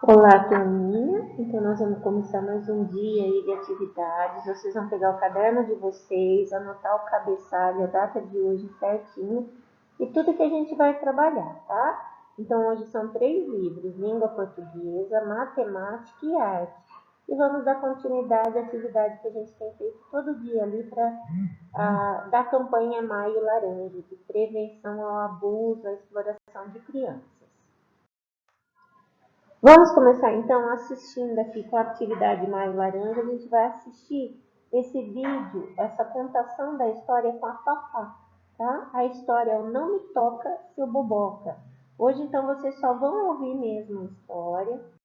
Olá, turminha. Então, nós vamos começar mais um dia aí de atividades. Vocês vão pegar o caderno de vocês, anotar o cabeçalho, a data de hoje certinho e tudo que a gente vai trabalhar, tá? Então, hoje são 3 livros: Língua Portuguesa, Matemática e Arte. E vamos dar continuidade à atividade que a gente tem feito todo dia ali da campanha Maio Laranja, de prevenção ao abuso, à exploração de crianças. Vamos começar então assistindo aqui com a atividade Mais Laranja. A gente vai assistir esse vídeo, essa contação da história com a Fafá, tá? A história é o Não Me Toca, Seu Boboca. Hoje então vocês só vão ouvir mesmo a história.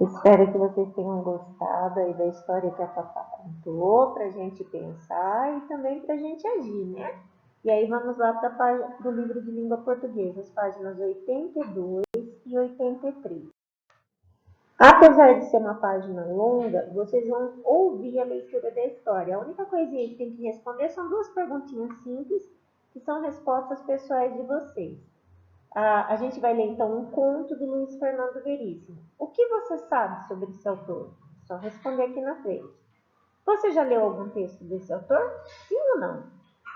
Espero que vocês tenham gostado aí da história que a Fafá contou, para a gente pensar e também para a gente agir, né? E aí vamos lá para o livro de língua portuguesa, as páginas 82 e 83. Apesar de ser uma página longa, vocês vão ouvir a leitura da história. A única coisinha que tem que responder são 2 perguntinhas simples, que são respostas pessoais de vocês. A gente vai ler então um conto do Luiz Fernando Veríssimo. O que você sabe sobre esse autor? Só responder aqui na frente. Você já leu algum texto desse autor? Sim ou não?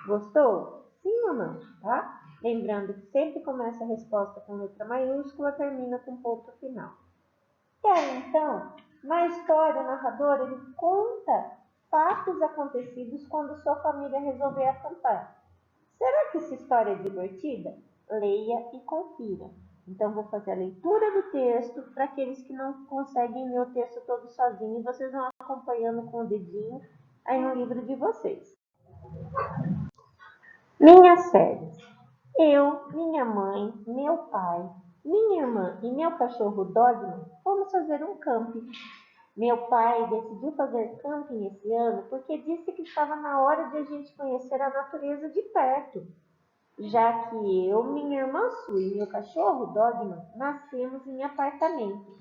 Gostou? Sim ou não? Tá? Lembrando que sempre começa a resposta com letra maiúscula, termina com ponto final. E aí, então, na história, o narrador ele conta fatos acontecidos quando sua família resolveu acampar. Será que essa história é divertida? Leia e confira. Então, vou fazer a leitura do texto para aqueles que não conseguem ler o texto todo sozinhos. Vocês vão acompanhando com o dedinho aí no livro de vocês. Minhas férias. Eu, minha mãe, meu pai, minha irmã e meu cachorro Dogman fomos fazer um camping. Meu pai decidiu fazer camping esse ano porque disse que estava na hora de a gente conhecer a natureza de perto, já que eu, minha irmã Sue e meu cachorro Dogman nascemos em apartamento.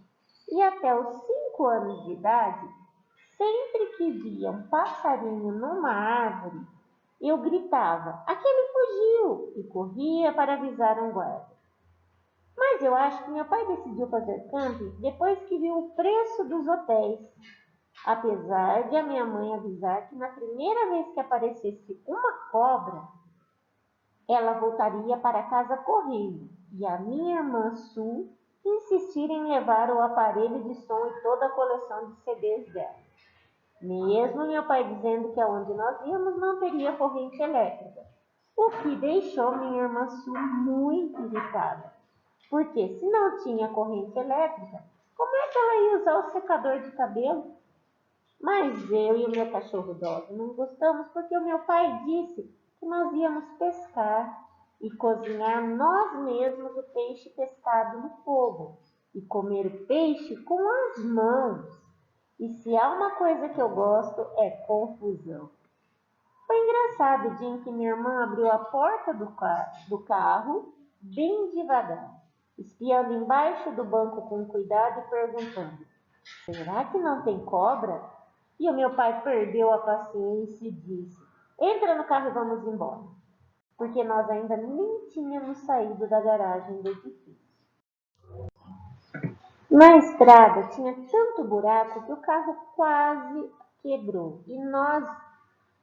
E até os 5 anos de idade, sempre que via um passarinho numa árvore, eu gritava: aquele fugiu! E corria para avisar um guarda. Mas eu acho que meu pai decidiu fazer camping depois que viu o preço dos hotéis. Apesar de a minha mãe avisar que na primeira vez que aparecesse uma cobra, ela voltaria para casa correndo, e a minha irmã Sue insistir em levar o aparelho de som e toda a coleção de CDs dela. Mesmo meu pai dizendo que aonde nós íamos não teria corrente elétrica, o que deixou minha irmã Sue muito irritada. Porque se não tinha corrente elétrica, como é que ela ia usar o secador de cabelo? Mas eu e o meu cachorro Dog não gostamos porque o meu pai disse que nós íamos pescar e cozinhar nós mesmos o peixe pescado no fogo e comer o peixe com as mãos. E se há uma coisa que eu gosto é confusão. Foi engraçado o dia em que minha irmã abriu a porta do carro bem devagar, espiando embaixo do banco com cuidado e perguntando: será que não tem cobra? E o meu pai perdeu a paciência e disse: entra no carro e vamos embora. Porque nós ainda nem tínhamos saído da garagem do edifício. Na estrada tinha tanto buraco que o carro quase quebrou e nós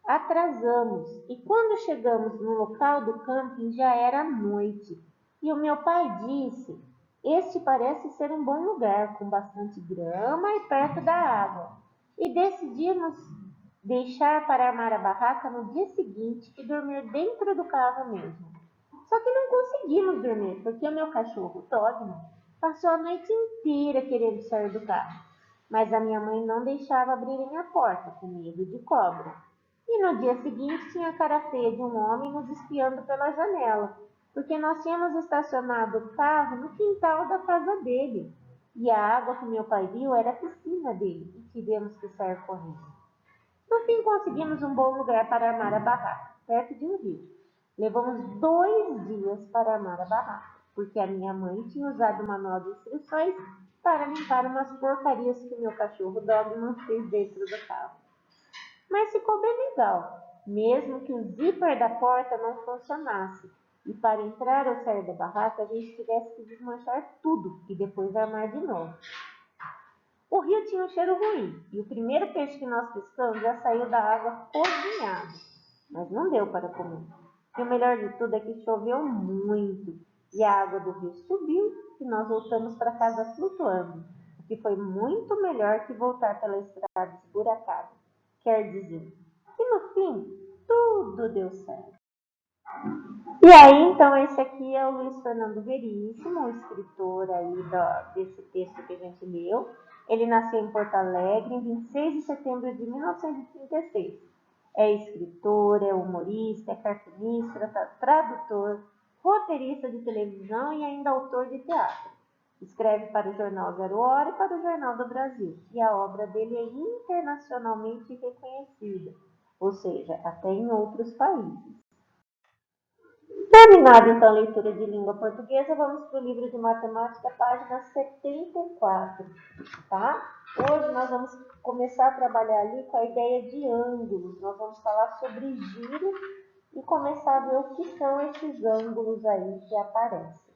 atrasamos. E quando chegamos no local do camping já era noite. E o meu pai disse: este parece ser um bom lugar, com bastante grama e perto da água. E decidimos deixar para armar a barraca no dia seguinte e dormir dentro do carro mesmo. Só que não conseguimos dormir, porque o meu cachorro Dogman passou a noite inteira querendo sair do carro. Mas a minha mãe não deixava abrirem a porta, com medo de cobra. E no dia seguinte tinha a cara feia de um homem nos espiando pela janela, porque nós tínhamos estacionado o carro no quintal da casa dele. E a água que meu pai viu era a piscina dele, e tivemos que sair correndo. No fim, conseguimos um bom lugar para armar a barraca, perto de um rio. Levamos 2 dias para armar a barraca, porque a minha mãe tinha usado o manual de instruções para limpar umas porcarias que meu cachorro Dogman fez dentro do carro. Mas ficou bem legal. mesmo que o zíper da porta não funcionasse. E para entrar ou sair da barraca, a gente tivesse que desmanchar tudo e depois armar de novo. O rio tinha um cheiro ruim, e o primeiro peixe que nós pescamos já saiu da água cozinhado, mas não deu para comer. E o melhor de tudo é que choveu muito, e a água do rio subiu, e nós voltamos para casa flutuando, o que foi muito melhor que voltar pela estrada esburacada. Quer dizer, que no fim, tudo deu certo. E aí, então, esse aqui é o Luiz Fernando Veríssimo, o escritor aí desse texto que a gente leu. Ele nasceu em Porto Alegre em 26 de setembro de 1936. É escritor, é humorista, é cartunista, tradutor, roteirista de televisão e ainda autor de teatro. Escreve para o jornal Zero Hora e para o Jornal do Brasil. E a obra dele é internacionalmente reconhecida, ou seja, até em outros países. Terminada então a leitura de língua portuguesa, vamos para o livro de matemática, página 74, tá? Hoje nós vamos começar a trabalhar ali com a ideia de ângulos. Nós vamos falar sobre giro e começar a ver o que são esses ângulos aí que aparecem.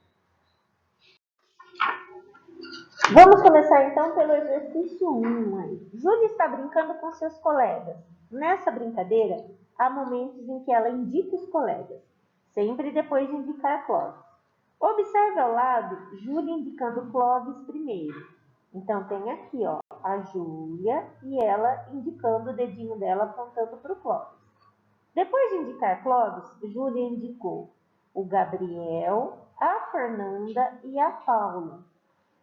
Vamos começar então pelo exercício 1 aí. Júlia está brincando com seus colegas. Nessa brincadeira, há momentos em que ela indica os colegas, sempre depois de indicar Clóvis. Observe ao lado Júlia indicando Clóvis primeiro. Então tem aqui, ó, a Júlia e ela indicando o dedinho dela apontando para o Clóvis. Depois de indicar Clóvis, Júlia indicou o Gabriel, a Fernanda e a Paula,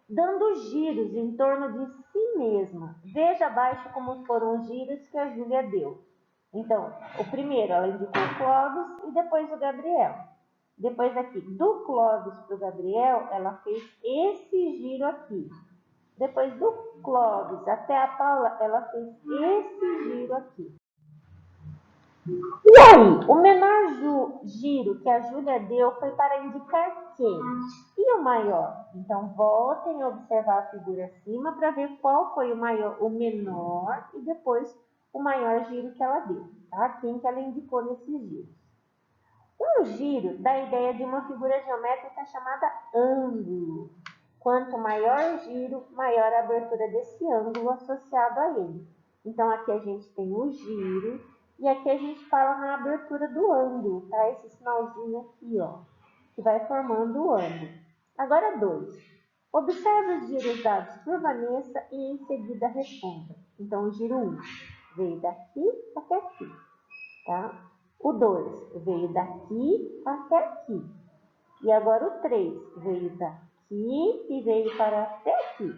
dando giros em torno de si mesma. Veja abaixo como foram os giros que a Júlia deu. Então, o primeiro ela indicou o Clóvis e depois o Gabriel. Depois aqui, do Clóvis para o Gabriel, ela fez esse giro aqui. Depois do Clóvis até a Paula, ela fez esse giro aqui. E aí, o menor giro que a Júlia deu foi para indicar quem? E o maior? Então, voltem a observar a figura acima para ver qual foi o menor e depois o maior giro que ela deu, tá? Quem que ela indicou nesses giros. Um giro dá a ideia de uma figura geométrica chamada ângulo. Quanto maior o giro, maior a abertura desse ângulo associado a ele. Então, aqui a gente tem o giro e aqui a gente fala na abertura do ângulo, tá? Esse sinalzinho aqui, ó, que vai formando o ângulo. Agora, 2. Observe os giros dados por Vanessa e em seguida responda. Então, o giro 1 veio daqui até aqui, tá? O 2 veio daqui até aqui. E agora o 3 veio daqui e veio para até aqui.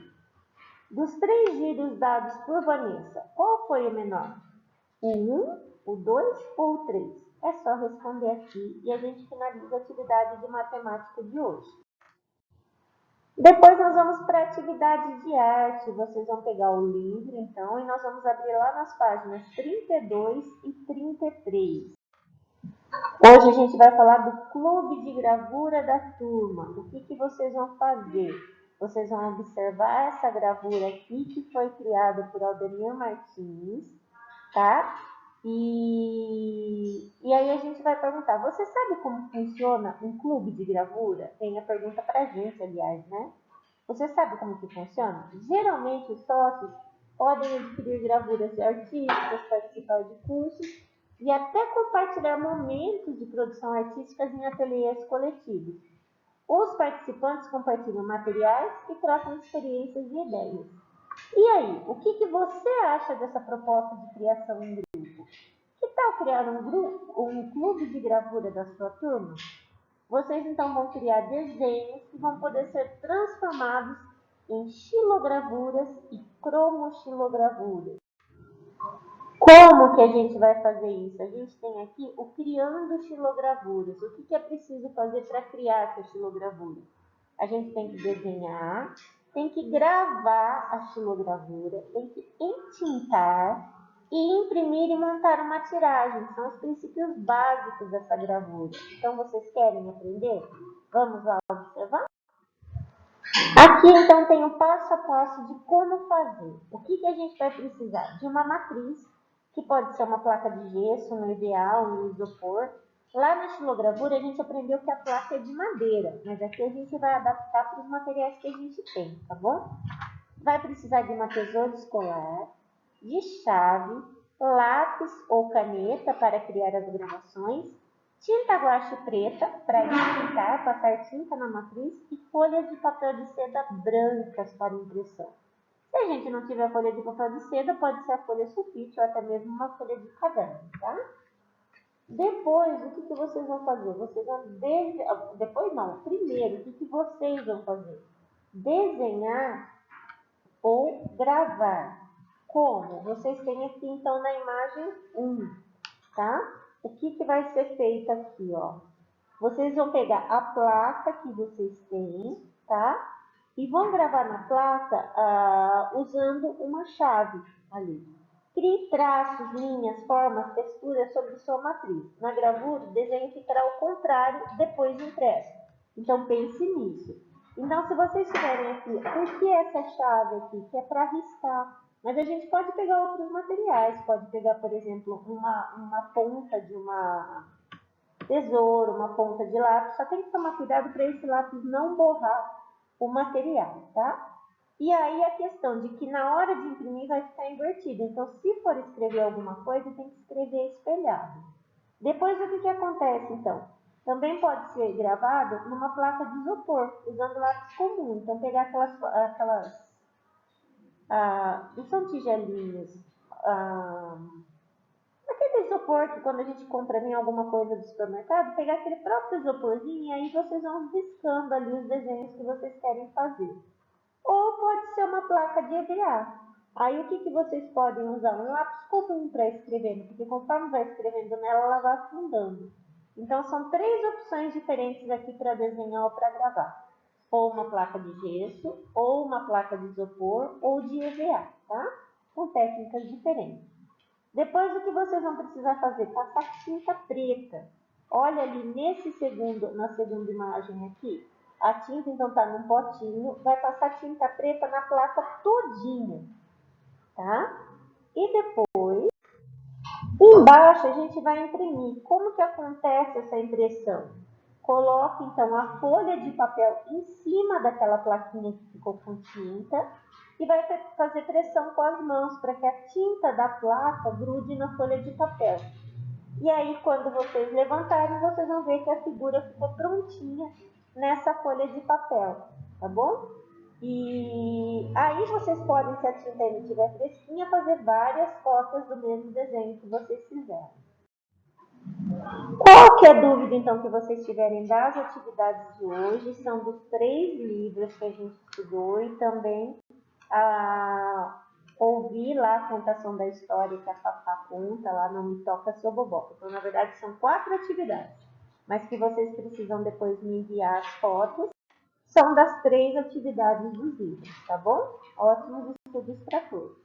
Dos 3 giros dados por Vanessa, qual foi o menor? O 1, o 2 ou o 3? É só responder aqui e a gente finaliza a atividade de matemática de hoje. Depois nós vamos para a atividade de arte. Vocês vão pegar o livro, então, e nós vamos abrir lá nas páginas 32 e 33. Hoje a gente vai falar do clube de gravura da turma. O que vocês vão fazer? Vocês vão observar essa gravura aqui que foi criada por Aldemir Martins, tá? E aí a gente vai perguntar, você sabe como funciona um clube de gravura? Tem a pergunta pra gente, aliás, né? Você sabe como que funciona? Geralmente os sócios podem adquirir gravuras de artistas, participar de cursos e até compartilhar momentos de produção artística em ateliês coletivos. Os participantes compartilham materiais e trocam experiências e ideias. E aí, o que você acha dessa proposta de criação em grupo? Que tal criar um clube de gravura da sua turma? Vocês então vão criar desenhos que vão poder ser transformados em xilogravuras e cromoxilogravuras. Como que a gente vai fazer isso? A gente tem aqui o criando xilogravuras. O que é preciso fazer para criar essa xilogravura? A gente tem que desenhar, tem que gravar a xilogravura, tem que entintar e imprimir e montar uma tiragem. São os princípios básicos dessa gravura. Então, vocês querem aprender? Vamos lá observar? Aqui, então, tem o passo a passo de como fazer. O que a gente vai precisar? De uma matriz que pode ser uma placa de gesso, no ideal, um isopor. Lá na xilogravura a gente aprendeu que a placa é de madeira, mas aqui a gente vai adaptar para os materiais que a gente tem, tá bom? Vai precisar de uma tesoura escolar, de chave, lápis ou caneta para criar as gravações, tinta guache preta para pintar, passar tinta na matriz e folhas de papel de seda brancas para impressão. Se a gente não tiver folha de papel de seda, pode ser a folha sulfite ou até mesmo uma folha de caderno, tá? Depois, o que vocês vão fazer? Vocês vão depois não, primeiro, o que vocês vão fazer? Desenhar ou gravar. Como? Vocês têm aqui então na imagem 1, tá? O que vai ser feito aqui, ó? Vocês vão pegar a placa que vocês têm, tá? E vão gravar na placa usando uma chave ali. Crie traços, linhas, formas, texturas sobre sua matriz. Na gravura, o desenho ficará ao contrário depois impresso. Então, pense nisso. Então, se vocês tiverem aqui, por que essa chave aqui? Que é para riscar. Mas a gente pode pegar outros materiais. Pode pegar, por exemplo, uma ponta de uma tesoura, uma ponta de lápis. Só tem que tomar cuidado para esse lápis não borrar o material, tá? E aí a questão de que na hora de imprimir vai ficar invertido. Então, se for escrever alguma coisa, tem que escrever espelhado. Depois, o que acontece, então? Também pode ser gravado numa placa de isopor, usando lápis comum. Então, pegar não são tigelinhos, aquele isopor que quando a gente compra em alguma coisa do supermercado, pegar aquele próprio isoporzinho e aí vocês vão riscando ali os desenhos que vocês querem fazer. Ou pode ser uma placa de EVA. Aí o que vocês podem usar? Um lápis comum para escrever, porque conforme vai escrevendo nela, ela vai afundando. Então são 3 opções diferentes aqui para desenhar ou para gravar. Ou uma placa de gesso, ou uma placa de isopor, ou de EVA, tá? Com técnicas diferentes. Depois o que vocês vão precisar fazer? Passar tinta preta. Olha ali na segunda imagem aqui. A tinta então está num potinho, vai passar tinta preta na placa todinha, tá? E depois, embaixo a gente vai imprimir. Como que acontece essa impressão? Coloque então a folha de papel em cima daquela plaquinha que ficou com tinta e vai fazer pressão com as mãos para que a tinta da placa grude na folha de papel. E aí, quando vocês levantarem, vocês vão ver que a figura ficou prontinha nessa folha de papel, tá bom? E aí vocês podem, se a tinta ainda estiver fresquinha, fazer várias cópias do mesmo desenho que vocês fizeram. Qualquer dúvida, então, que vocês tiverem das atividades de hoje, são dos 3 livros que a gente estudou e também ouvir lá a contação da história que a Fafá conta lá no Me Toca Sua Boboca. Então, na verdade, são 4 atividades, mas que vocês precisam depois me enviar as fotos. São das 3 atividades dos livros, tá bom? Ótimos estudos para todos.